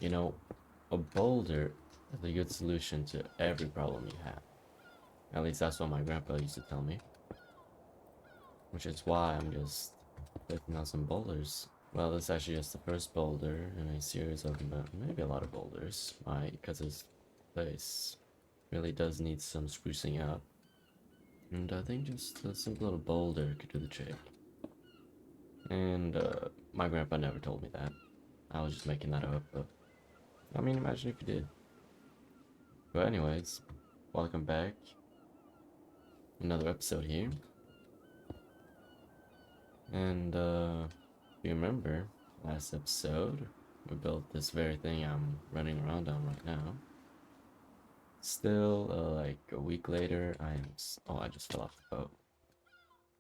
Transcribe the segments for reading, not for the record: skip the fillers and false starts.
You know, a boulder is a good solution to every problem you have. At least that's what my grandpa used to tell me. Which is why I'm just picking out some boulders. Well, this is actually just the first boulder in a series of maybe a lot of boulders. Because this place really does need some sprucing up. And I think just a simple little boulder could do the trick. And my grandpa never told me that. I was just making that up, but I mean, imagine if you did. But anyways, welcome back. Another episode here. And if you remember, last episode, we built this very thing I'm running around on right now. Still, like a week later, oh, I just fell off the boat.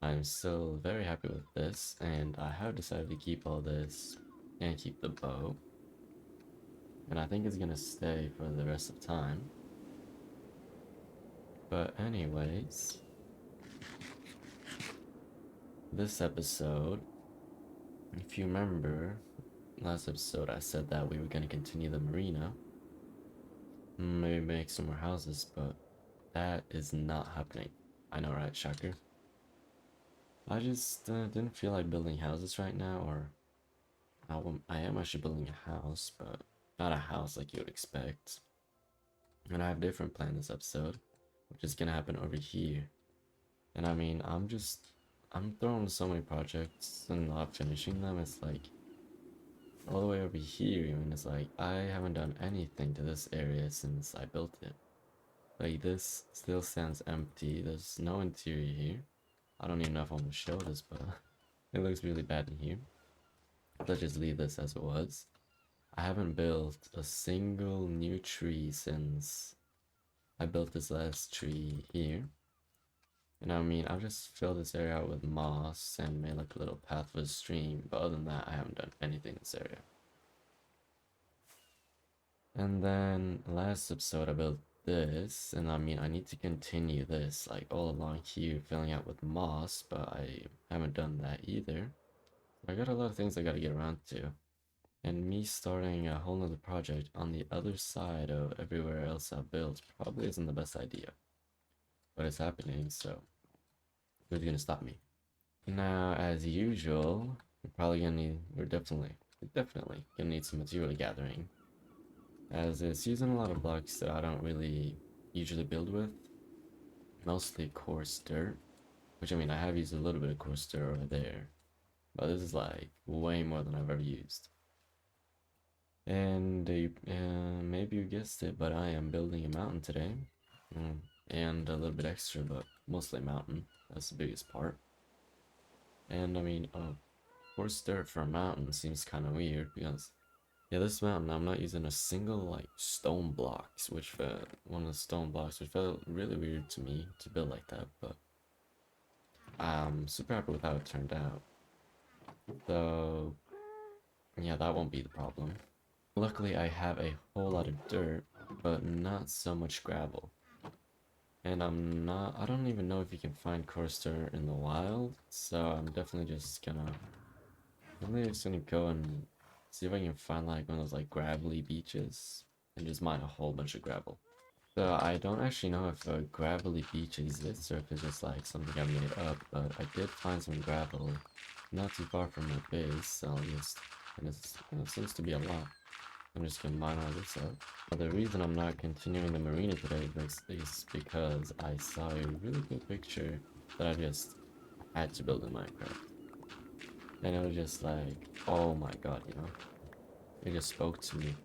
I'm still very happy with this, and I have decided to keep all this and keep the boat. And I think it's gonna stay for the rest of time. But anyways, this episode, if you remember, last episode I said that we were gonna continue the marina. Maybe make some more houses, but that is not happening. I know, right, shocker? I just didn't feel like building houses right now, or I am actually building a house, but not a house like you would expect. And I have a different plan this episode, which is gonna happen over here. And I mean, I'm throwing so many projects and not finishing them. It's like all the way over here, even it's like I haven't done anything to this area since I built it. Like this still stands empty. There's no interior here. I don't even know if I'm gonna show this, but it looks really bad in here. Let's just leave this as it was. I haven't built a single new tree since I built this last tree here. And I mean, I've just filled this area out with moss and made like a little path for a stream, but other than that, I haven't done anything in this area. And then last episode I built this, and I mean, I need to continue this like all along here, filling out with moss, but I haven't done that either. I got a lot of things I gotta get around to. And me starting a whole nother project on the other side of everywhere else I've built probably isn't the best idea. But it's happening, so who's gonna stop me? Now, as usual, we're definitely gonna need some material gathering. As it's using a lot of blocks that I don't really usually build with. Mostly coarse dirt. Which I mean, I have used a little bit of coarse dirt over there. But this is like way more than I've ever used. And maybe you guessed it, but I am building a mountain today. And a little bit extra, but mostly mountain. That's the biggest part. And I mean, coarse dirt for a mountain seems kind of weird because, yeah, this mountain I'm not using a single like stone blocks, one of the stone blocks, which felt really weird to me to build like that. But I'm super happy with how it turned out. So yeah, that won't be the problem. Luckily, I have a whole lot of dirt, but not so much gravel. And I don't even know if you can find coarse dirt in the wild, so I'm definitely just gonna go and see if I can find like one of those like gravelly beaches and just mine a whole bunch of gravel. So I don't actually know if a gravelly beach exists or if it's just like something I made up, but I did find some gravel not too far from my base, so it seems to be a lot. I'm just gonna mine all this up. But the reason I'm not continuing the marina today is because I saw a really cool picture that I just had to build in Minecraft. And it was just like, oh my god, it just spoke to me.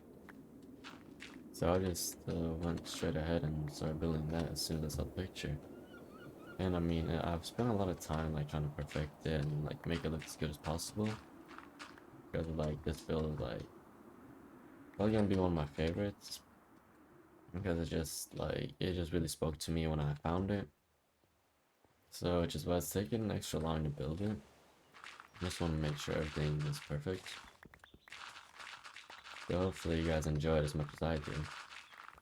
So I just went straight ahead and started building that as soon as I saw the picture. And I mean, I've spent a lot of time like trying to perfect it and like make it look as good as possible. Because like this build is like probably gonna be one of my favorites. Because it just really spoke to me when I found it. So which is why it's taking extra long to build it. I just want to make sure everything is perfect. So hopefully you guys enjoy it as much as I do.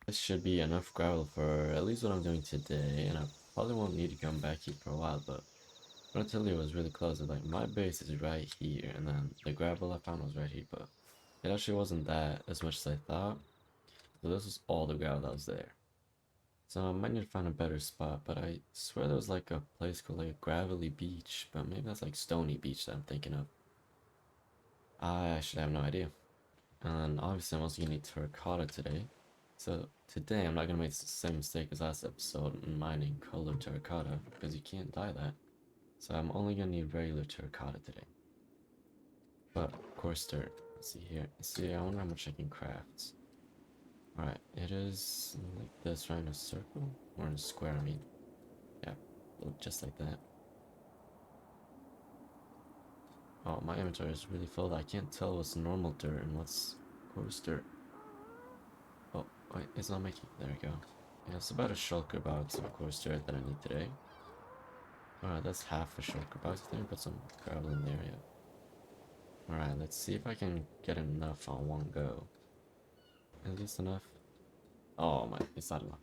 This should be enough gravel for at least what I'm doing today, and I probably won't need to come back here for a while, but I'm gonna tell you it was really close. Like my base is right here, and then the gravel I found was right here, but It actually wasn't that as much as I thought. So this is all the gravel that was there. So I might need to find a better spot, but I swear there was like a place called like a gravelly beach, but maybe that's like stony beach that I'm thinking of. I actually have no idea. And obviously I'm also gonna need terracotta today. So today I'm not gonna make the same mistake as last episode in mining colored terracotta, because you can't dye that. So I'm only gonna need regular terracotta today. But of course dirt. Let's see here. Let's see, I wonder how much I can craft. Alright, it is like this, right? In a circle? Or in a square, I mean. Yeah, look just like that. Oh, my inventory is really full. I can't tell what's normal dirt and what's coarse dirt. Oh, wait, it's not making. There we go. Yeah, it's about a shulker box of coarse dirt that I need today. Alright, that's half a shulker box. I think I put some gravel in there, yeah. Alright, let's see if I can get enough on one go. Is this enough? Oh my, it's not enough.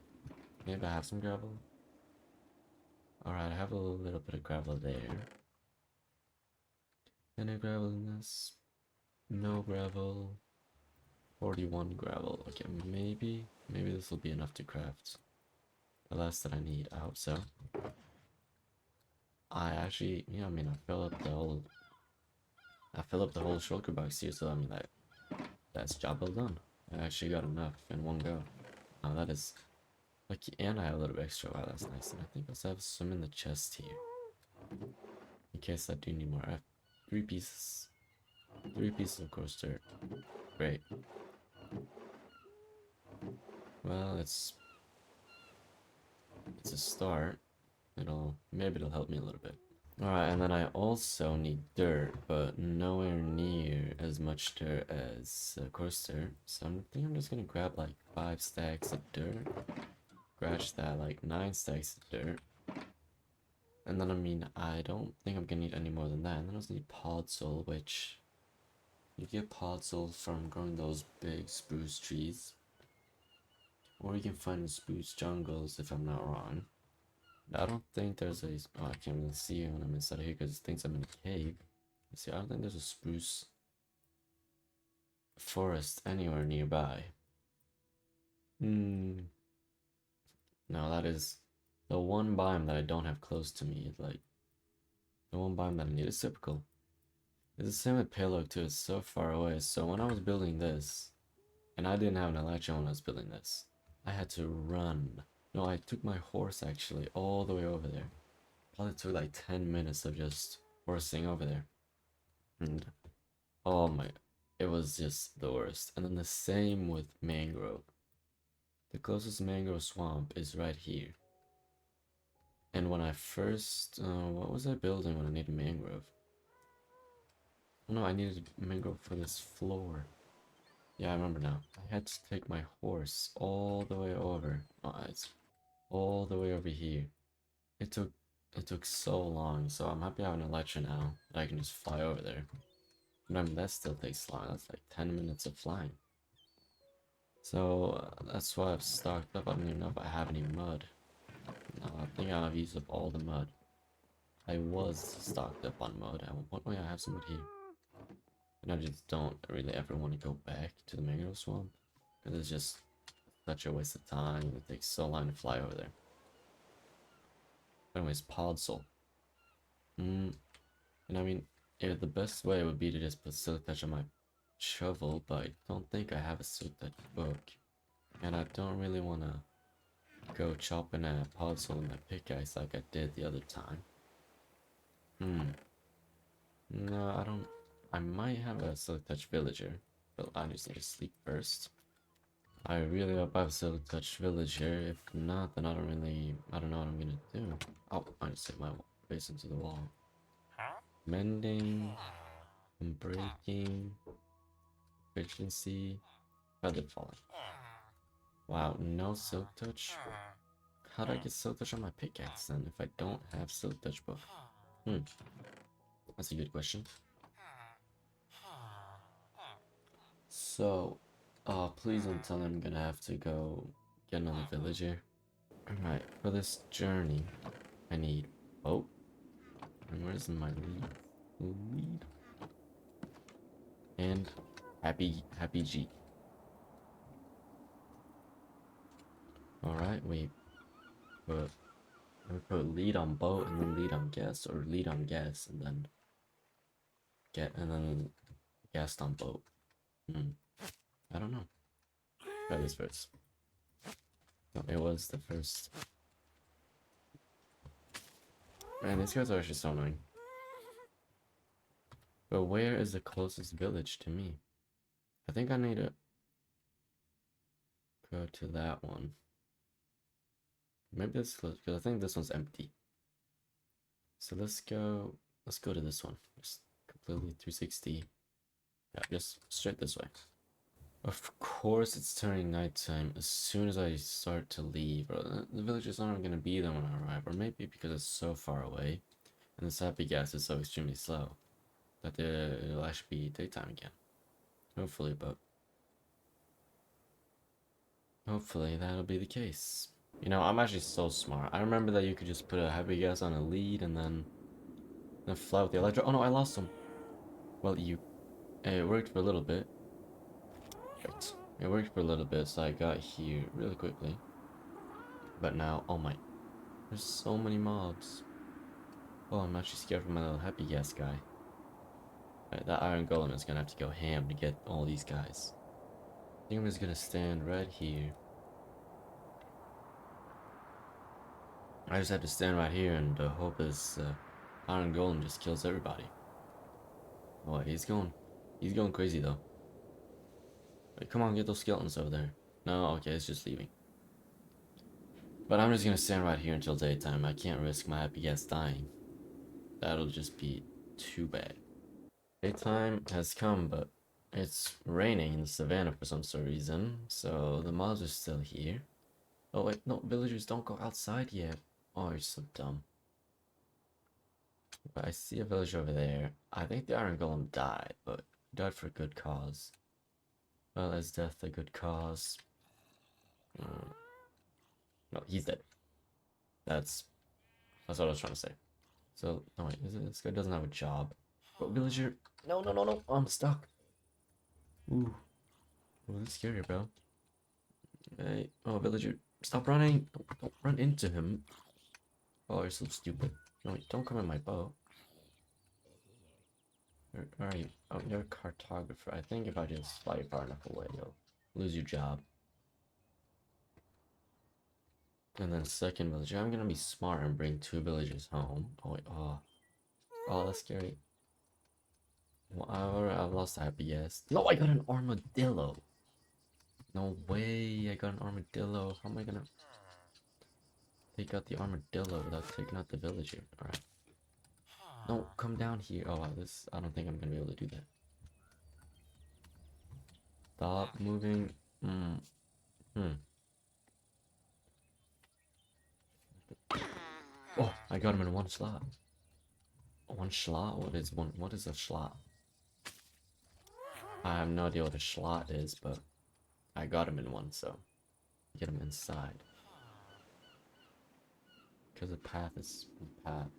Maybe I have some gravel? Alright, I have a little bit of gravel there. Any gravel in this? No gravel. 41 gravel. Okay, maybe this will be enough to craft the last that I need. I hope so. I actually, yeah, I mean, I fill up the whole shulker box here, so I mean, that's job well done. I actually got enough in one go. Now that is lucky, and I have a little bit extra. Wow, that's nice. And I think I also have some in the chest here, in case I do need more. I have 3 pieces. 3 pieces of coarse dirt. Great. Well, it's a start. Maybe it'll help me a little bit. Alright, and then I also need dirt, but nowhere near as much dirt as coarse dirt. So I think I'm just gonna grab like 5 stacks of dirt, scratch that like 9 stacks of dirt, and then I mean I don't think I'm gonna need any more than that. And then I also need podzol, which you get podzol from growing those big spruce trees, or you can find in spruce jungles if I'm not wrong. I don't think there's a. Oh, I can't really see when I'm inside here because it thinks I'm in a cave. Let's see, I don't think there's a spruce forest anywhere nearby. No, that is the one biome that I don't have close to me. Like, the one biome that I need is typical. It's the same with Payload too, it's so far away. So when I was building this, and I didn't have an electron when I was building this, I had to run. No, I took my horse actually all the way over there. Probably took like 10 minutes of just horsing over there. And oh my, it was just the worst. And then the same with mangrove. The closest mangrove swamp is right here. And when I first, what was I building when I needed mangrove? Oh no, I needed mangrove for this floor. Yeah, I remember now. I had to take my horse all the way over. Oh, it's all the way over here. It took so long, so I'm happy I have an Elytra now that I can just fly over there. But I mean, that still takes long. That's like 10 minutes of flying. So that's why I've stocked up. I don't even know if I have any mud. No, I think I've used up all the mud. I was stocked up on mud. At one point, oh yeah, I have some mud here. And I just don't really ever want to go back to the mangrove swamp. Because it's just such a waste of time. It takes so long to fly over there. Anyways, podzol. And I mean, yeah, the best way would be to just put silk touch on my shovel, but I don't think I have a silk touch book. And I don't really want to go chopping a podzol in my pickaxe like I did the other time. No, I don't. I might have a silk touch villager, but I just need to sleep first. I really hope I have a silk touch villager. If not, then I don't know what I'm gonna do. Oh, I just hit my face into the wall. Mending, breaking, efficiency, feather falling. Wow, no silk touch. How do I get silk touch on my pickaxe then if I don't have silk touch buff? That's a good question. So, please don't tell me I'm gonna have to go get another villager. Alright, for this journey, I need. Oh, and where's my lead? And Happy G. Alright, we put lead on boat and then lead on guest, or lead on guest and then guest on boat. I don't know. Try this first. No, it was the first. Man, these guys are actually so annoying. But where is the closest village to me? I think I need to go to that one. Maybe this is close, because I think this one's empty. So let's go to this one. Just completely 360. Yeah, just straight this way. Of course it's turning nighttime as soon as I start to leave. Or the villagers aren't going to be there when I arrive. Or maybe because it's so far away. And the sappy gas is so extremely slow. That it'll actually be daytime again. Hopefully, but... hopefully that'll be the case. You know, I'm actually so smart. I remember that you could just put a happy gas on a lead and then fly with the electro. Oh no, I lost him. Well, it worked for a little bit. Right. It worked for a little bit, so I got here really quickly. But now, oh my, there's so many mobs. Oh, I'm actually scared for my little happy gas guy. Right, that iron golem is gonna have to go ham to get all these guys. I think I'm just gonna stand right here. I just have to stand right here and hope this iron golem just kills everybody. Oh, he's going crazy though. Wait, come on, get those skeletons over there. No, okay, it's just leaving. But I'm just gonna stand right here until daytime. I can't risk my happy guest dying. That'll just be too bad. Daytime has come, but it's raining in the savannah for some sort of reason, so the mobs are still here. Oh wait, no, villagers don't go outside yet. Oh, you're so dumb. But I see a villager over there. I think the iron golem died, but died for a good cause. Well, is death a good cause? No, he's dead. That's what I was trying to say. So, oh wait, this guy doesn't have a job. But villager, no, no, no, no, I'm stuck. Ooh, oh, that's scary, bro. Hey, oh, villager, stop running. Don't run into him. Oh, you're so stupid. No, wait, don't come in my boat. Where are you? Oh, you're a cartographer. I think if I just fly far enough away, you'll lose your job. And then second villager, I'm gonna be smart and bring 2 villagers home. Oh wait, oh, that's scary. Well, I've lost a happy guess. No, I got an armadillo. No way, I got an armadillo. How am I gonna take out the armadillo without taking out the villager? Alright. No, come down here. Oh, wow, I don't think I'm gonna be able to do that. Stop moving. Oh, I got him in one slot. One slot? What is a slot? I have no idea what a slot is, but I got him in one, so get him inside. Because the path is path.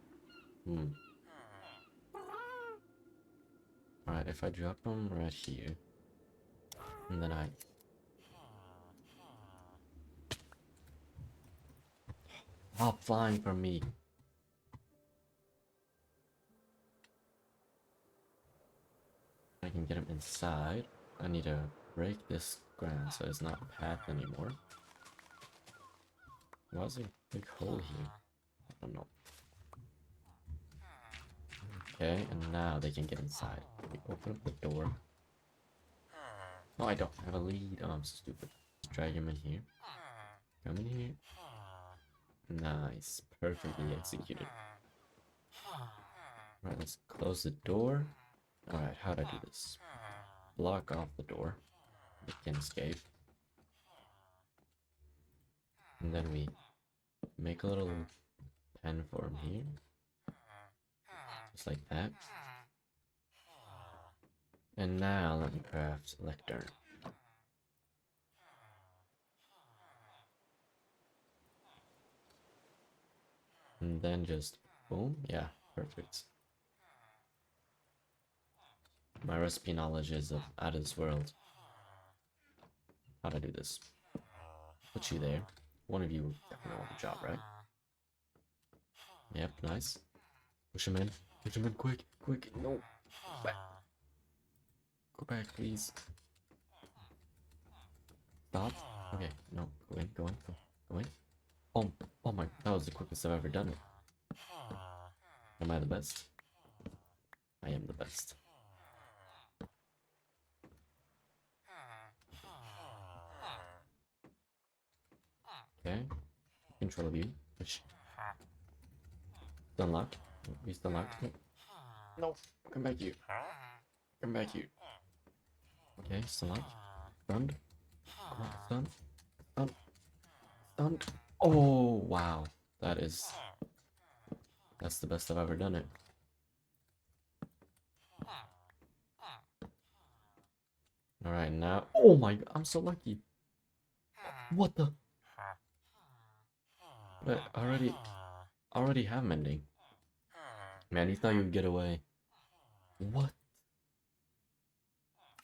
Alright, if I drop him right here, and then stop flying from me. I can get him inside. I need to break this ground so it's not a path anymore. Why is there a big hole here? I don't know. Okay, and now they can get inside. Let me open up the door. No, I don't have a lead. Oh, I'm so stupid. Let's drag him in here. Come in here. Nice. Perfectly executed. Alright, let's close the door. Alright, how'd I do this? Block off the door. It can escape. And then we make a little pen for him here. Just like that. And now let me craft lectern. And then just boom. Yeah, perfect. My recipe knowledge is out of this world. How'd I do this? Put you there. One of you definitely want the job, right? Yep, nice. Push him in. Push him in quick. Quick. No. Back. Go back, please. Stop. Okay, no. Go in, go in, go in. Oh, oh my. That was the quickest I've ever done it. Am I the best? I am the best. Okay. Control of you. Push. Still unlocked. We still unlocked. No. Come back here. Come back here. Okay, still unlocked. Stunned. Come on, stunned. Stunned. Stunned. Oh, wow. That's the best I've ever done it. Alright, now. Oh my god, I'm so lucky. What the? But I already have mending. Man, you thought you would get away. What?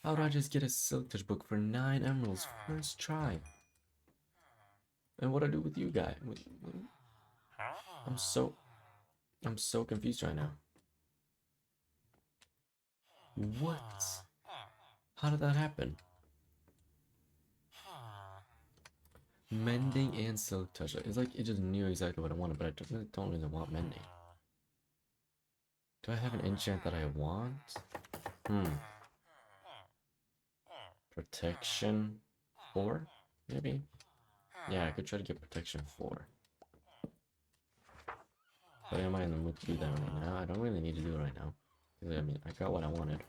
How did I just get a silk touch book for 9 emeralds first try? And what I do with you guys? I'm so confused right now. What? How did that happen? Mending and silk touch. It's like it just knew exactly what I wanted, but I don't really want mending. Do I have an enchant that I want? Protection 4? Maybe? Yeah, I could try to get protection 4. But am I in the mood to do that right now? I don't really need to do it right now. I mean, I got what I wanted.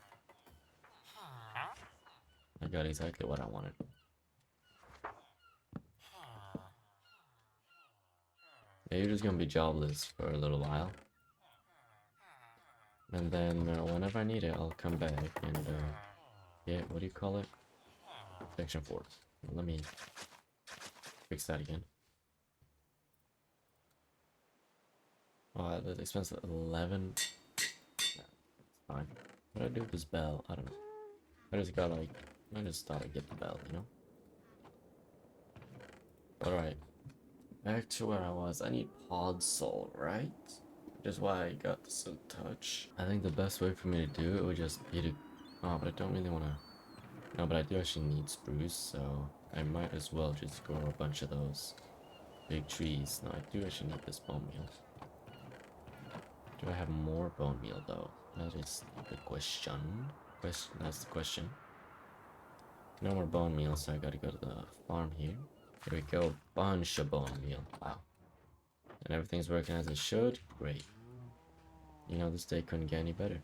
I got exactly what I wanted. Yeah, you're just gonna be jobless for a little while. And then whenever I need it, I'll come back and, yeah, what do you call it? Protection 4. Well, let me fix that again. Oh, that's expensive. 11. Yeah, it's fine. What do I do with this bell? I don't know. I just thought I'd get the bell, you know? Alright. Back to where I was. I need pod soul, right? Which is why I got the silk touch. I think the best way for me to do it would just be to... Oh, but I don't really want to... No, but I do actually need spruce, so I might as well just grow a bunch of those big trees. No, I do actually need this bone meal. Do I have more bone meal, though? That is the question. That's the question. No more bone meal, so I gotta go to the farm here. Here we go. Bunch of bone meal. Wow. And everything's working as it should. Great. You know, this day couldn't get any better.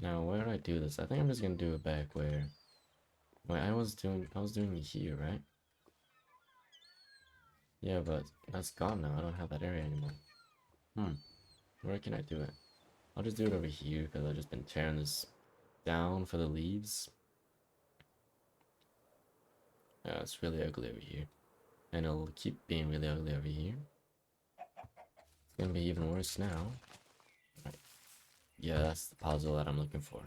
Now, where do I do this? I think I'm just gonna do it back where... Wait, I was doing it here, right? Yeah, but that's gone now. I don't have that area anymore. Where can I do it? I'll just do it over here, because I've just been tearing this down for the leaves. Yeah, it's really ugly over here. And it'll keep being really ugly over here. It's gonna be even worse now. Right. Yeah, that's the puzzle that I'm looking for.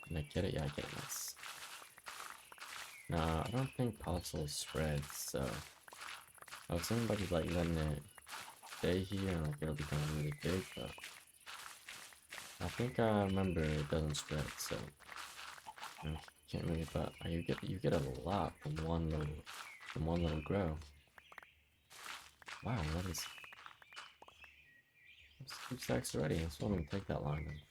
Can I get it? Yeah, I get it. Nice. No, I don't think puzzle spreads, so... I was thinking about just like letting it stay here and like it'll become really big, but... I think I remember it doesn't spread, so... I can't really, but you get a lot from one little grow. Wow, that is... That's 2 stacks already. It's not gonna take that long then.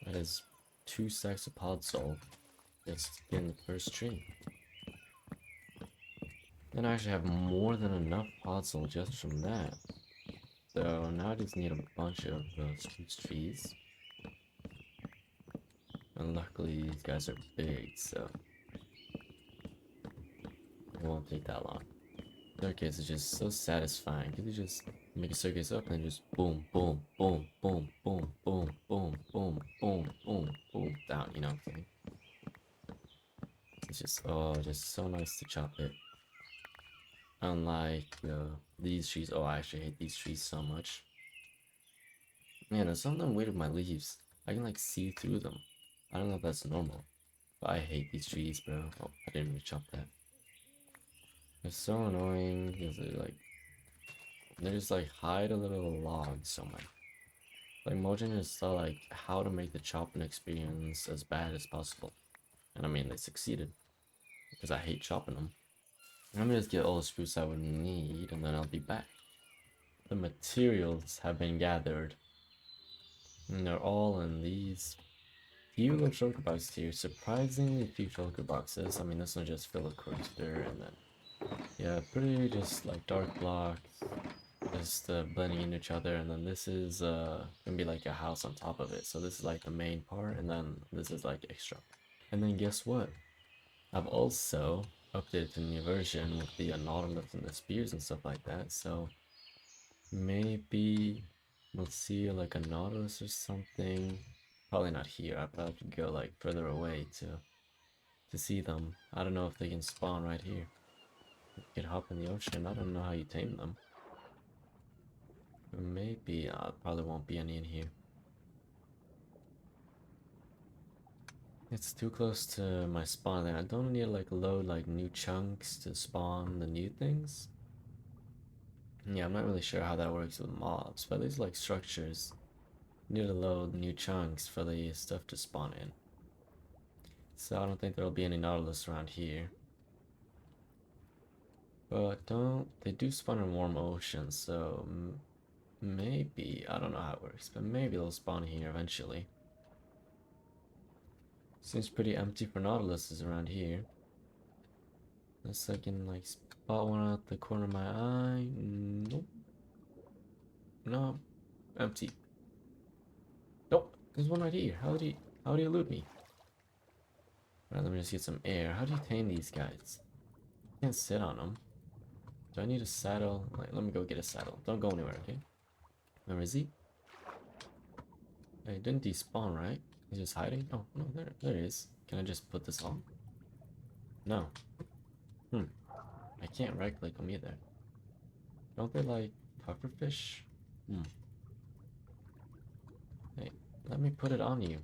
That is 2 stacks of pod soul just in the first tree. Then I actually have more than enough pod soul just from that. So now I just need a bunch of spruce trees. And luckily these guys are big, so it won't take that long. Staircase is just so satisfying. You just make a staircase up and then just boom, boom, boom, boom, boom, boom, boom, boom, boom, boom, boom, down, you know what I'm saying? It's just, oh, just so nice to chop it. Unlike These trees. Oh, I actually hate these trees so much. Man, there's something weird with my leaves. I can like see through them. I don't know if that's normal. But I hate these trees, bro. Oh, I didn't even chop that. They're so annoying because they just like hide a little log somewhere. Like Mojang is still like how to make the chopping experience as bad as possible. And I mean they succeeded. Because I hate chopping them. Let me just get all the spruce I would need and then I'll be back. The materials have been gathered. And they're all in these few little shulker boxes here. Surprisingly few shulker boxes. I mean this one just filled with coaster and then yeah, pretty just like dark blocks. Just blending into each other, and then this is gonna be like a house on top of it. So this is like the main part, and then this is like extra. And then guess what? I've also updated the new version with the Nautilus and the spears and stuff like that. So maybe we'll see like a Nautilus or something. Probably not here. I probably have to go like further away to see them. I don't know if they can spawn right here. You could hop in the ocean. I don't know how you tame them. Maybe probably won't be any in here. It's too close to my spawn there. I don't need to like load like new chunks to spawn the new things. Yeah, I'm not really sure how that works with mobs, but these like structures need to load new chunks for the stuff to spawn in. So I don't think there'll be any Nautilus around here. But they do spawn in warm oceans, so maybe, I don't know how it works, but maybe they'll spawn here eventually. Seems pretty empty for Nautiluses around here. Unless I can like spot one out the corner of my eye. Nope. No. Empty. Nope. There's one right here. How do you elude me? Alright, let me just get some air. How do you tame these guys? Can't sit on them. Do I need a saddle? Like, let me go get a saddle. Don't go anywhere, okay? Where is he? Hey, he didn't despawn, right? He's just hiding? Oh, no, there he is. Can I just put this on? No. I can't right click them either. Don't they like pufferfish? Hey, let me put it on you.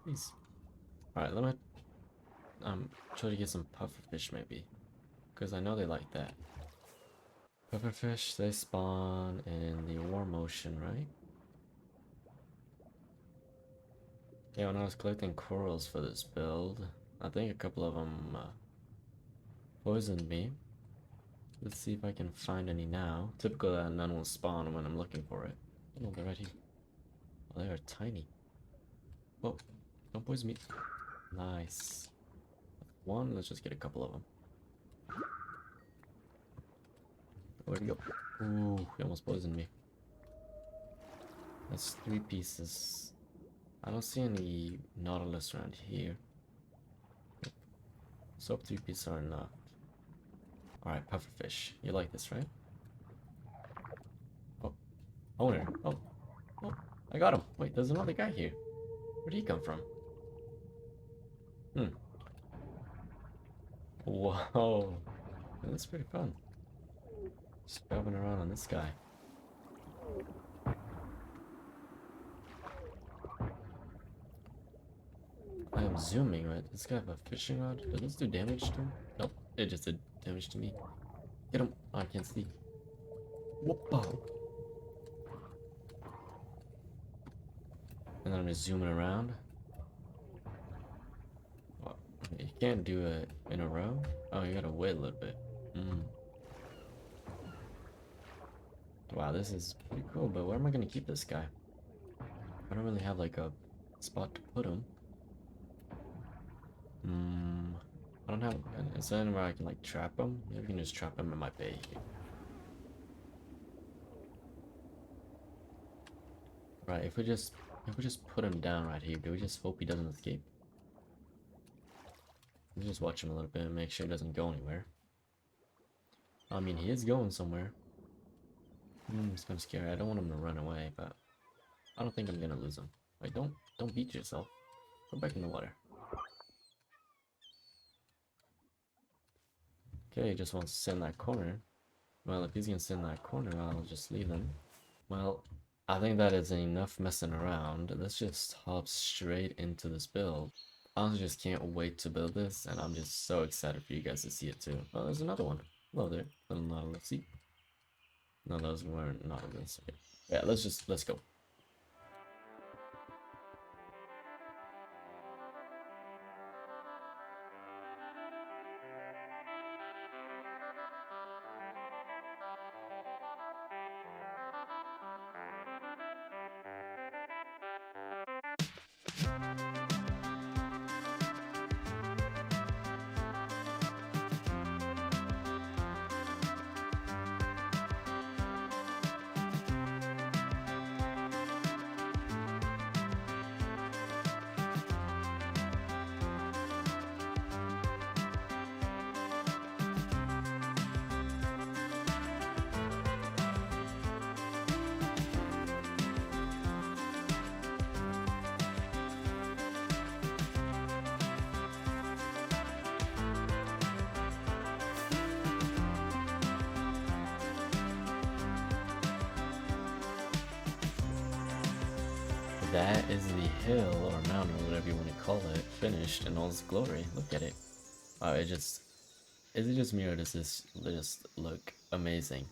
Please. Alright, let me try to get some pufferfish maybe. Because I know they like that. Pufferfish, they spawn in the warm ocean, right? Yeah, when I was collecting corals for this build, I think a couple of them poisoned me. Let's see if I can find any now. Typical that none will spawn when I'm looking for it. Oh, they're right here. Oh, they are tiny. Whoa, don't poison me. Nice. One, let's just get a couple of them. Where'd he go? Ooh, he almost poisoned me. That's 3 pieces. I don't see any Nautilus around here. So 3 pieces are enough. Alright, pufferfish. You like this, right? Oh, owner. Oh, I got him. Wait, there's another guy here. Where'd he come from? Whoa. That's pretty fun. Just driving around on this guy. I am zooming, right? Does this guy have a fishing rod? Does this do damage to him? Nope, it just did damage to me. Get him! Oh, I can't see. Whoop! And then I'm just zooming around. Oh, you can't do it in a row? Oh, you gotta wait a little bit. Wow, this is pretty cool, but where am I gonna keep this guy? I don't really have like a spot to put him. I don't have. Is there anywhere I can like trap him? Maybe we can just trap him in my bay here. Right, if we just put him down right here, do we just hope he doesn't escape? Let's just watch him a little bit and make sure he doesn't go anywhere. I mean, he is going somewhere. It's kind of scary. I don't want him to run away, but I don't think I'm gonna lose him. Wait, don't beat yourself. Go back in the water. Okay, he just wants to sit in that corner. Well, if he's gonna sit in that corner, I'll just leave him. Well, I think that is enough messing around. Let's just hop straight into this build. I honestly just can't wait to build this, and I'm just so excited for you guys to see it too. Oh, there's another one. Hello there, little Nautilus. No, those weren't Nautilus. Okay. Yeah, let's go. That is the hill or mountain or whatever you want to call it, finished in all its glory. Look at it. Wow, is it just me or does this just look amazing?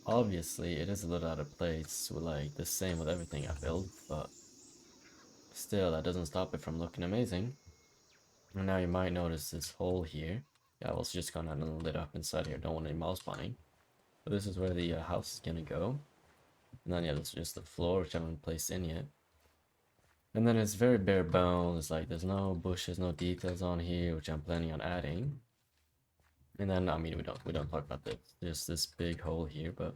Obviously, it is a little out of place with like the same with everything I build, but still, that doesn't stop it from looking amazing. And now you might notice this hole here. Yeah, well, it's just gone and lit up inside here. Don't want any mouse spawning. But this is where the house is gonna go. And then yeah, this is just the floor, which I haven't placed in yet. And then it's very bare bones, like there's no bushes, no details on here, which I'm planning on adding. And then I mean we don't talk about this. There's this big hole here, but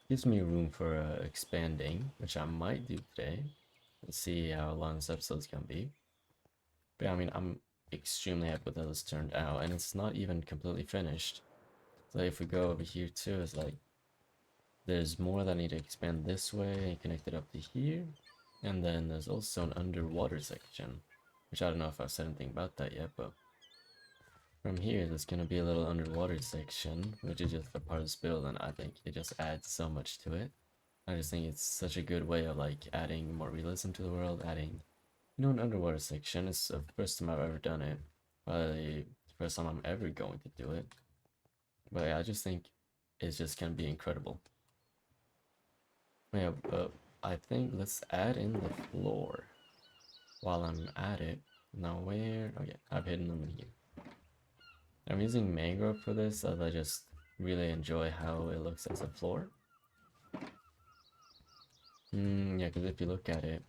gives me room for expanding, which I might do today. Let's see how long this episode's gonna be. But yeah, I mean I'm extremely happy with how this turned out, and it's not even completely finished. So if we go over here too, it's like there's more that I need to expand this way and connect it up to here. And then there's also an underwater section, which I don't know if I've said anything about that yet, but from here there's gonna be a little underwater section, which is just a part of this build, and I think it just adds so much to it. I just think it's such a good way of like adding more realism to the world, adding, an underwater section. It's the first time I've ever done it, probably the first time I'm ever going to do it. But yeah, I just think it's just gonna be incredible. Yeah, but I think let's add in the floor while I'm at it. Now where? Okay, I've hidden them in here. I'm using mangrove for this as I just really enjoy how it looks as a floor. Yeah, because if you look at it,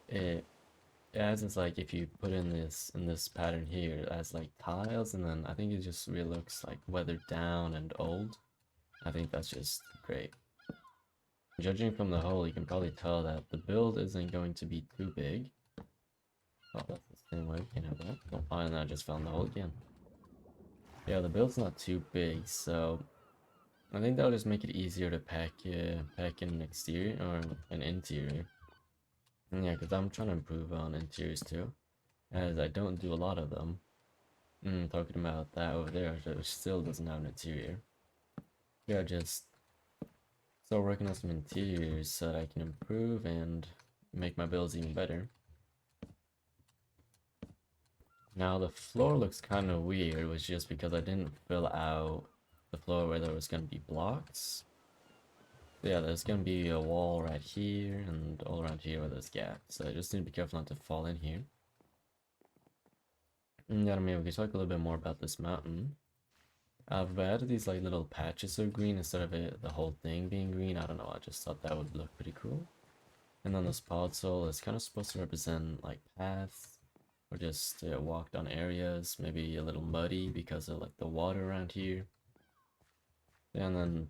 it as it's like if you put in this pattern here, it has like tiles, and then I think it just really looks like weathered down and old. I think that's just great. Judging from the hole, you can probably tell that the build isn't going to be too big. Oh, that's the same way. We can have that. Oh, and I just found the hole again. Yeah, the build's not too big, so I think that'll just make it easier to pack in an exterior or an interior. And yeah, because I'm trying to improve on interiors too, as I don't do a lot of them. Talking about that over there, which still doesn't have an interior. Yeah, just start working on some interiors so that I can improve and make my builds even better. Now the floor looks kind of weird, which is just because I didn't fill out the floor where there was going to be blocks. So yeah, there's going to be a wall right here and all around here where there's gaps. So I just need to be careful not to fall in here. And yeah, I mean, we can talk a little bit more about this mountain. I've added these like little patches of green instead of the whole thing being green. I don't know, I just thought that would look pretty cool. And then this podzol is kind of supposed to represent like paths or just walked on areas, maybe a little muddy because of like the water around here. And then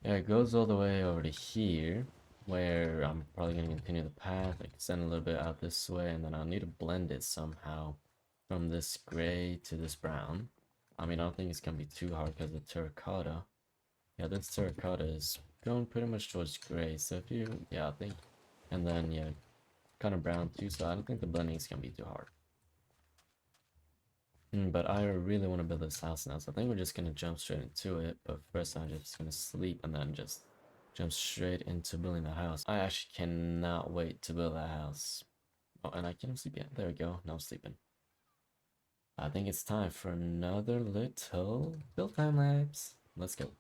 yeah, it goes all the way over to here, where I'm probably gonna continue the path, extend a little bit out this way, and then I'll need to blend it somehow from this gray to this brown. I mean, I don't think it's gonna be too hard because the terracotta. Yeah, this terracotta is going pretty much towards gray, so if you, yeah, I think, and then yeah, kind of brown too, so I don't think the blending is gonna be too hard. But I really want to build this house now, so I think we're just gonna jump straight into it. But first, I'm just gonna sleep and then just jump straight into building the house. I actually cannot wait to build that house. Oh, and I can't sleep yet. There we go. Now I'm sleeping. I think it's time for another little build time lapse. Let's go.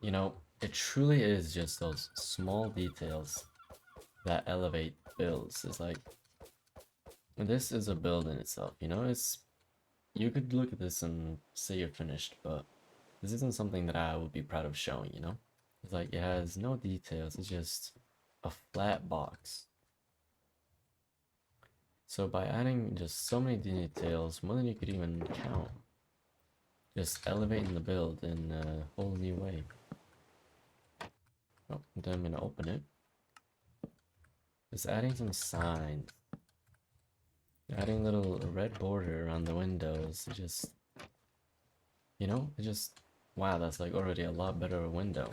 You know, it truly is just those small details that elevate builds. It's like, this is a build in itself, you know? You could look at this and say you're finished, but this isn't something that I would be proud of showing, you know? It's like, it has no details, it's just a flat box. So by adding just so many details, more than you could even count, just elevating the build in a whole new way. Oh, then I'm gonna open it. Just adding some signs. Adding a little red border around the windows. It just, wow, that's like already a lot better window.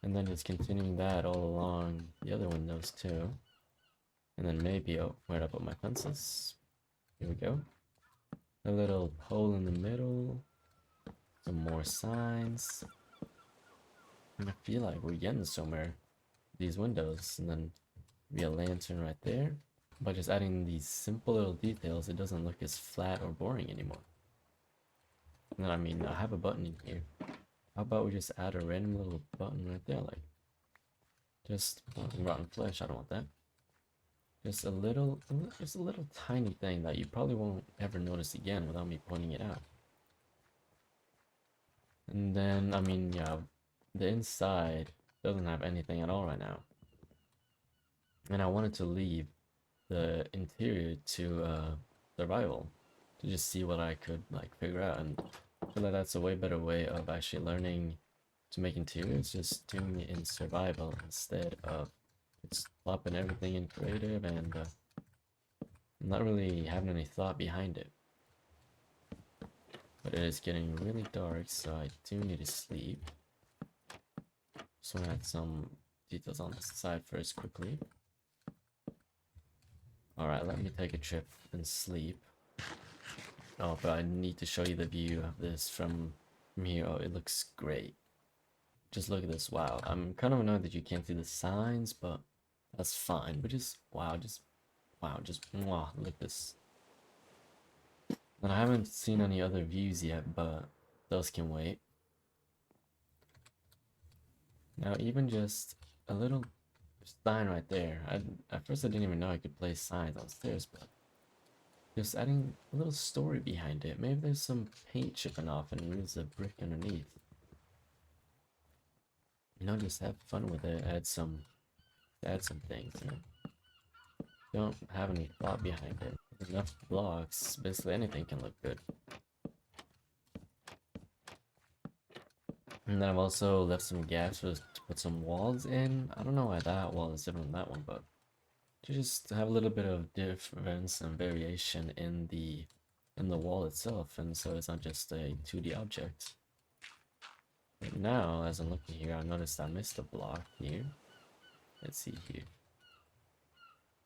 And then just continuing that all along the other windows too. And then maybe, oh, where'd I put my fences? Here we go. A little hole in the middle. Some more signs. And I feel like we're getting somewhere. These windows, and then be a lantern right there. By just adding these simple little details, it doesn't look as flat or boring anymore. And then, I mean, I have a button in here. How about we just add a random little button right there, like, just rotten flesh, I don't want that. Just a little tiny thing that you probably won't ever notice again without me pointing it out. And then, I mean, yeah, the inside doesn't have anything at all right now. And I wanted to leave the interior to survival, to just see what I could like figure out, and I feel like that's a way better way of actually learning to make interiors, just doing it in survival instead of just plopping everything in creative and not really having any thought behind it. But it is getting really dark, so I do need to sleep. So I add some details on the side first quickly. Alright, let me take a trip and sleep. Oh, but I need to show you the view of this from here. Oh, it looks great. Just look at this. Wow. I'm kind of annoyed that you can't see the signs, but that's fine. But just, wow, wow, look at this. And I haven't seen any other views yet, but those can wait. Now, even just a little sign right there. At first I didn't even know I could place signs downstairs, but just adding a little story behind it. Maybe there's some paint chipping off and there's a brick underneath. You know, just have fun with it. Add some things, you know. Don't have any thought behind it. With enough blocks, basically anything can look good. And then I've also left some gaps to put some walls in. I don't know why that wall is different from that one, but to just have a little bit of difference and variation in the wall itself, and so it's not just a 2D object. But now, as I'm looking here, I noticed I missed a block here. Let's see here.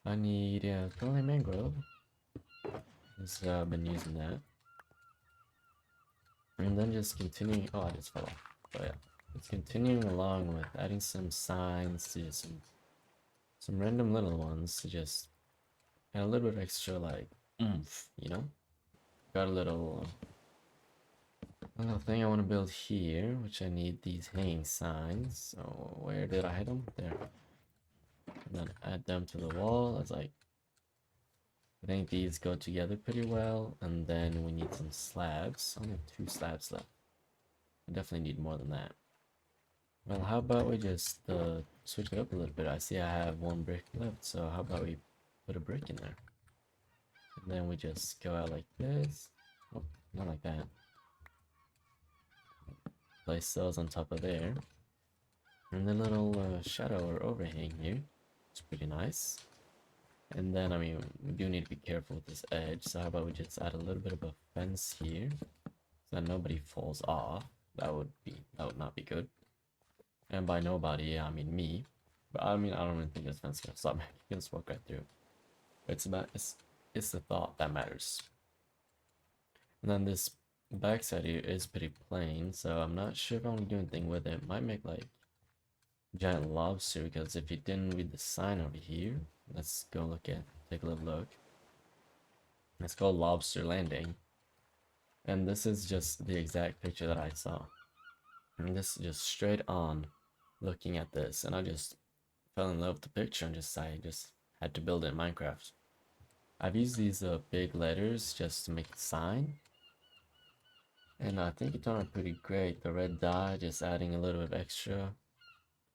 I need, yeah, probably mangrove. Because I've been using that. And then just continuing, oh, I just fell off. But yeah, it's continuing along with adding some signs to some random little ones to just add a little bit extra, like, oomph, you know? Got a little thing I want to build here, which I need these hanging signs. So where did I hit them? There. And then add them to the wall. It's like, I think these go together pretty well. And then we need some slabs. I only have 2 slabs left. I definitely need more than that. Well, how about we just switch it up a little bit? I see I have 1 brick left, so how about we put a brick in there? And then we just go out like this. Oh, not like that. Place those on top of there. And the little shadow or overhang here. It's pretty nice. And then, I mean, we do need to be careful with this edge, so how about we just add a little bit of a fence here, so that nobody falls off. That would not be good. And by nobody, yeah, I mean me. But I mean, I don't even think this fence can stop me. You can just walk right through. It's the thought that matters. And then this backside here is pretty plain, so I'm not sure if I want to do anything with it. Might make like giant lobster, because if you didn't read the sign over here, let's go take a little look. It's called Lobster Landing, and this is just the exact picture that I saw. And this is just straight on looking at this, and I just fell in love with the picture and I just had to build it in Minecraft. I've used these big letters just to make a sign, and I think it turned out pretty great. The red dye, just adding a little bit of extra.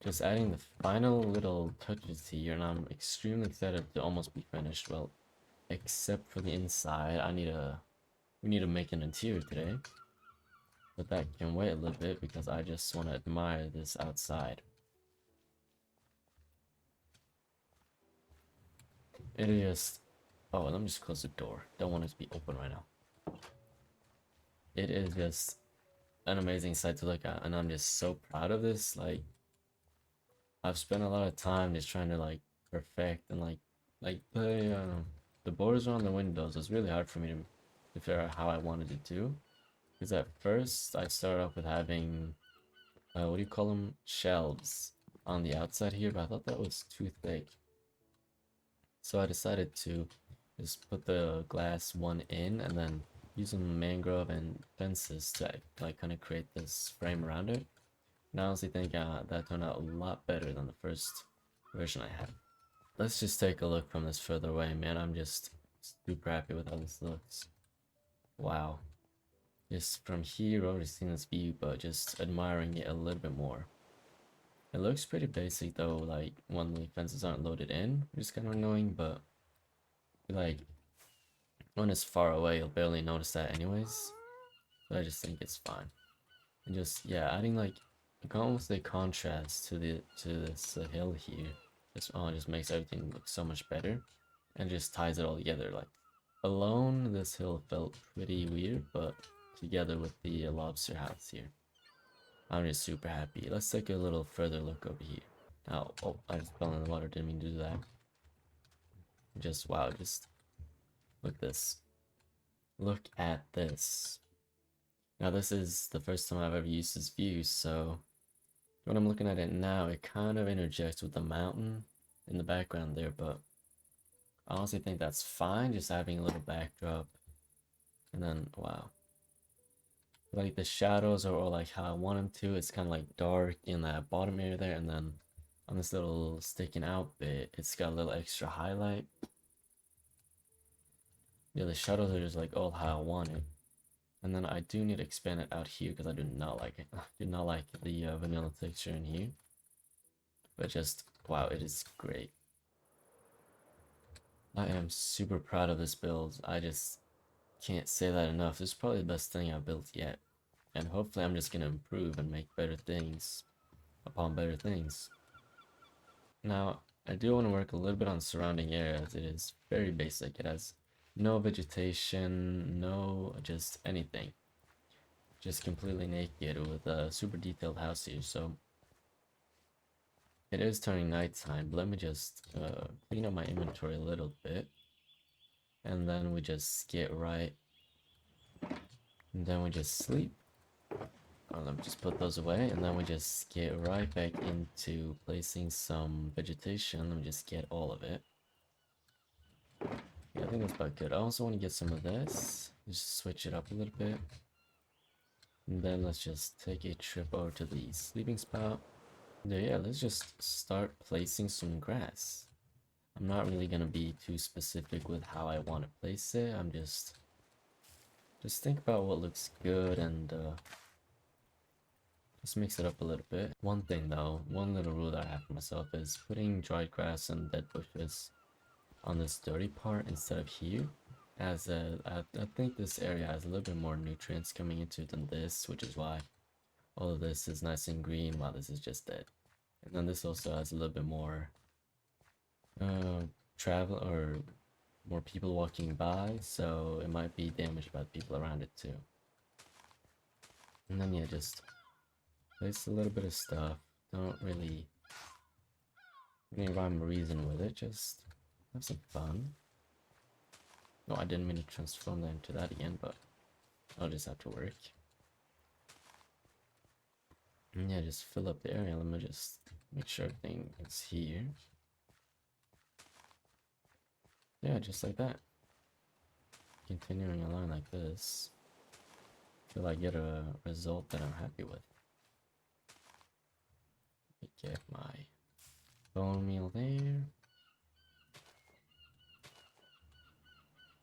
Just adding the final little touches here, and I'm extremely excited to almost be finished. Well, except for the inside, we need to make an interior today. But that can wait a little bit because I just want to admire this outside. It is, oh, let me just close the door. Don't want it to be open right now. It is just an amazing sight to look at, and I'm just so proud of this. Like, I've spent a lot of time just trying to like perfect and like the borders around the windows. It's really hard for me to figure out how I wanted it to. Because at first I started off with having what do you call them, shelves on the outside here, but I thought that was too thick. So I decided to just put the glass one in and then use some mangrove and fences to like kind of create this frame around it. And I honestly think that turned out a lot better than the first version I had. Let's just take a look from this further away, man. I'm just super happy with how this looks. Wow. Just from here, I've already seen this view, but just admiring it a little bit more. It looks pretty basic though, like when the fences aren't loaded in, which is kind of annoying, but like when it's far away, you'll barely notice that anyways. But I just think it's fine. And just, yeah, adding like almost a contrast to this hill here. Just makes everything look so much better, and just ties it all together. Like alone, this hill felt pretty weird, but together with the lobster house here, I'm just super happy. Let's take a little further look over here. Now, oh, I just fell in the water. Didn't mean to do that. Just wow, just look at this. Look at this. Now this is the first time I've ever used this view, so when I'm looking at it now, it kind of interjects with the mountain in the background there, but I honestly think that's fine, just having a little backdrop. And then, wow. Like the shadows are all like how I want them to. It's kind of like dark in that bottom area there, and then on this little sticking out bit, it's got a little extra highlight. Yeah, the shadows are just like all how I want it. And then I do need to expand it out here because I do not like it. I do not like the vanilla texture in here. But just, wow, it is great. I am super proud of this build. I just can't say that enough. This is probably the best thing I've built yet. And hopefully I'm just going to improve and make better things upon better things. Now, I do want to work a little bit on surrounding areas. It is very basic. It has no vegetation, no just anything. Just completely naked with a super detailed house here. So it is turning nighttime, but let me just clean up my inventory a little bit. And then we just get right. And then we just sleep. Oh, let me just put those away. And then we just get right back into placing some vegetation. Let me just get all of it. Yeah, I think that's about good. I also want to get some of this. Just switch it up a little bit. And then let's just take a trip over to the sleeping spot. Yeah, let's just start placing some grass. I'm not really gonna be too specific with how I want to place it. I'm just think about what looks good and just mix it up a little bit. One thing though, one little rule that I have for myself is putting dried grass and dead bushes on this dirty part instead of here. As I think this area has a little bit more nutrients coming into it than this, which is why all of this is nice and green while this is just dead. And then this also has a little bit more travel or more people walking by, so it might be damaged by the people around it too. And then yeah, just place a little bit of stuff. Don't really any rhyme or reason with it, just have some fun. No, I didn't mean to transform that into that again, but I'll just have to work. And yeah, just fill up the area. Let me just make sure everything is here. Yeah, just like that. Continuing along like this till I get a result that I'm happy with. Let me get my bone meal there.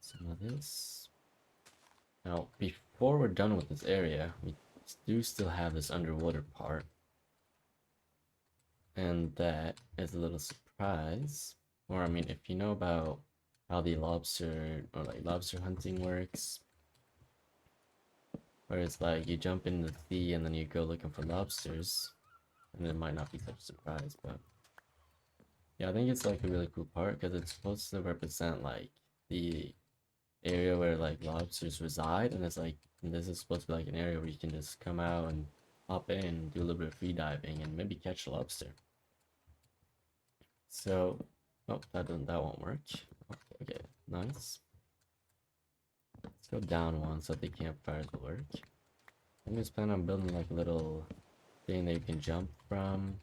Some of this. Now, before we're done with this area, we do still have this underwater part. And that is a little surprise. Or, I mean, if you know about how the lobster or like lobster hunting works, where it's like you jump in the sea and then you go looking for lobsters, and it might not be such a surprise, but yeah, I think it's like a really cool part because it's supposed to represent like the area where like lobsters reside, and it's like this is supposed to be like an area where you can just come out and hop in, do a little bit of free diving, and maybe catch a lobster. So, oh, that won't work. Okay, nice. Let's go down one so the campfires will work. I'm just planning on building like a little thing that you can jump from,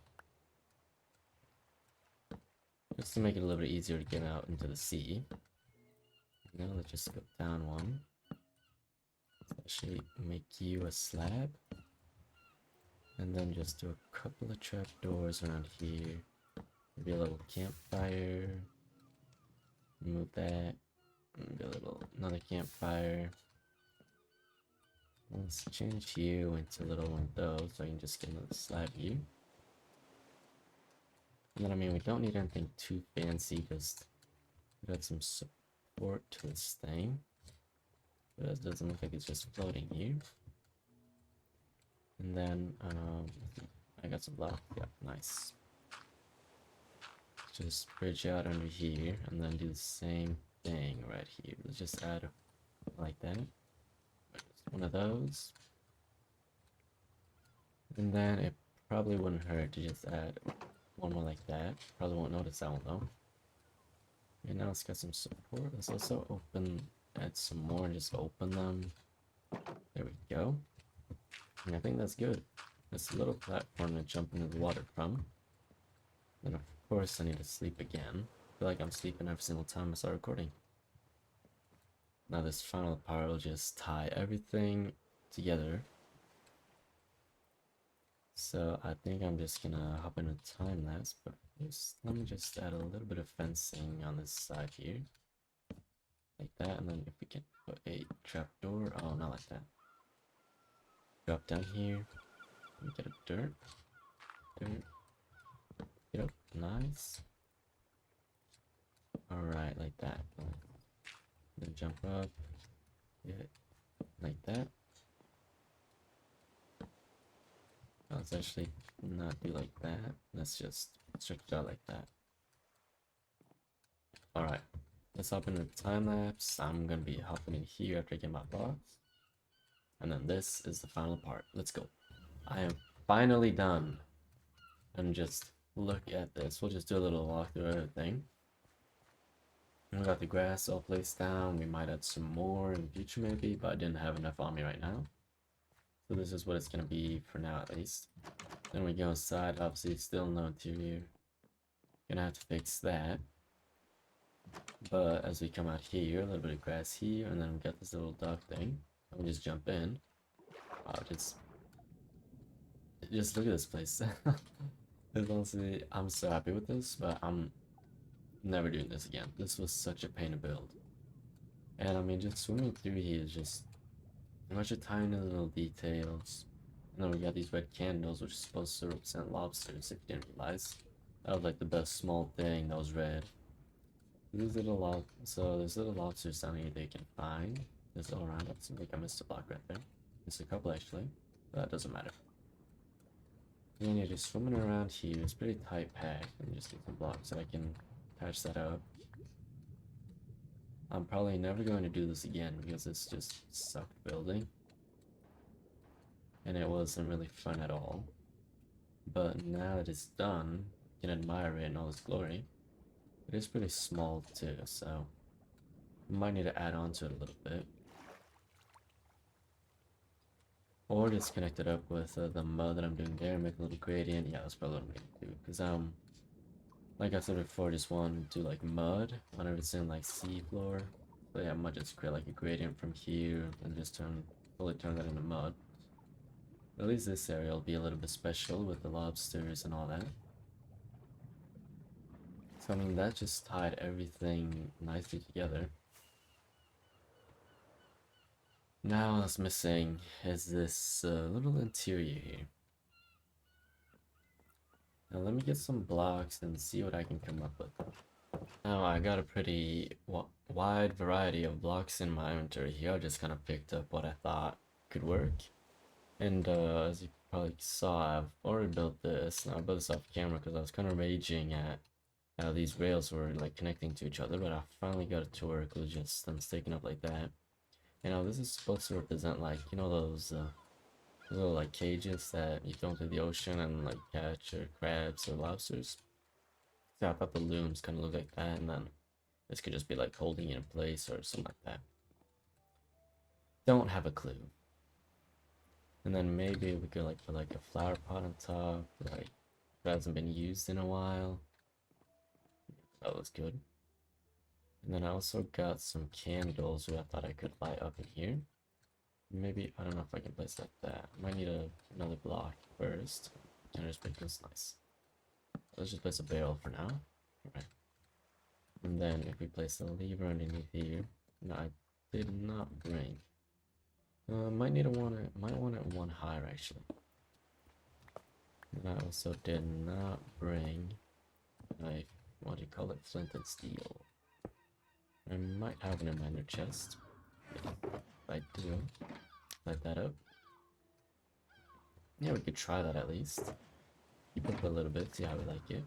just to make it a little bit easier to get out into the sea. Now let's just go down one. Let's actually make you a slab. And then just do a couple of trapdoors around here. Maybe a little campfire. Remove that. Maybe another campfire. Let's change you into a little one of those so I can just get another slab view. And then I mean we don't need anything too fancy, just got some support to this thing. But it doesn't look like it's just floating here. And then I got some block. Yeah, nice. Just bridge out under here and then do the same thing right here. Let's just add like that. One of those. And then it probably wouldn't hurt to just add one more like that. Probably won't notice that one though. And now it's got some support. Let's also add some more and just open them. There we go. And I think that's good. It's a little platform to jump into the water from. Then of course I need to sleep again. I feel like I'm sleeping every single time I start recording. Now this final part will just tie everything together. So I think I'm just gonna hop in a time lapse, but first let me just add a little bit of fencing on this side here. Like that, and then if we can put a trapdoor, oh not like that. Drop down here, we get a dirt. Yep, nice. Alright, like that. Then jump up, yeah, like that. Let's actually not do like that. Let's just stretch it out like that. Alright, let's hop into the time lapse. I'm gonna be hopping in here after I get my box. And then this is the final part. Let's go. I am finally done. I'm just look at this. We'll just do a little walkthrough of everything. We got the grass all placed down. We might add some more in the future maybe, but I didn't have enough on me right now. So this is what it's gonna be for now at least. Then we go inside, obviously still no interior. Gonna have to fix that. But as we come out here, a little bit of grass here, and then we got this little dock thing. And we just jump in. Wow, just look at this place. Honestly, I'm so happy with this, but I'm never doing this again. This was such a pain to build. And I mean, just swimming through here is just a bunch of tiny little details. And then we got these red candles, which is supposed to represent lobsters, if you didn't realize. That was like the best small thing that was red. These little there's little lobsters down here that you can find. There's all around. I think I missed a block right there. Missed a couple actually, but that doesn't matter. And you're just swimming around here. It's pretty tight packed. Let me just get some blocks so I can patch that up. I'm probably never going to do this again because this just sucked building. And it wasn't really fun at all. But now that it's done, you can admire it in all its glory. It is pretty small too, so I might need to add on to it a little bit. Or just connect it up with the mud that I'm doing there, make a little gradient. Yeah, that's probably what I'm gonna do. Because like I said before, I just want to do like mud whenever it's in like sea floor. So yeah, I might just create like a gradient from here and just fully turn that into mud. At least this area will be a little bit special with the lobsters and all that. So I mean, that just tied everything nicely together. Now what's missing is this little interior here. Now let me get some blocks and see what I can come up with. Now I got a pretty wide variety of blocks in my inventory here. I just kind of picked up what I thought could work. And as you probably saw, I've already built this. Now I built this off camera because I was kind of raging at how these rails were like connecting to each other, but I finally got it to work. It was just them sticking up like that. You know, this is supposed to represent like, you know, those little like cages that you go into the ocean and like catch or crabs or lobsters. So I thought the looms kind of look like that, and then this could just be like holding it in place or something like that. Don't have a clue. And then maybe we could like put like a flower pot on top, like that hasn't been used in a while. That looks good. And then I also got some candles that I thought I could light up in here. Maybe, I don't know if I can place like that. I might need another block first. Can I just make this nice? Let's just place a barrel for now. Alright. And then if we place the lever underneath here. No, I did not bring. Might want it one higher actually. And I also did not bring my, what do you call it, flint and steel. I might have it in my inner chest. If I do, light that up. Yeah, we could try that at least. Keep up a little bit, see how we like it.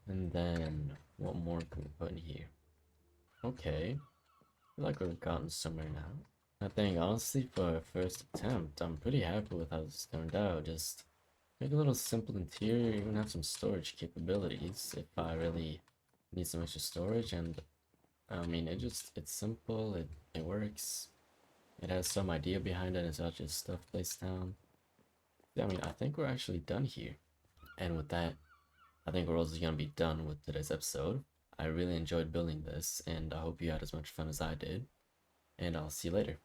And then, what more can we put in here? Okay. I feel like we've gotten somewhere now. I think, honestly, for a first attempt, I'm pretty happy with how this turned out. Just make a little simple interior, even have some storage capabilities if I really need some extra storage. And I mean, it's simple, it works. It has some idea behind it, it's not just stuff placed down. Yeah, I mean, I think we're actually done here. And with that, I think we're also gonna be done with today's episode. I really enjoyed building this, and I hope you had as much fun as I did. And I'll see you later.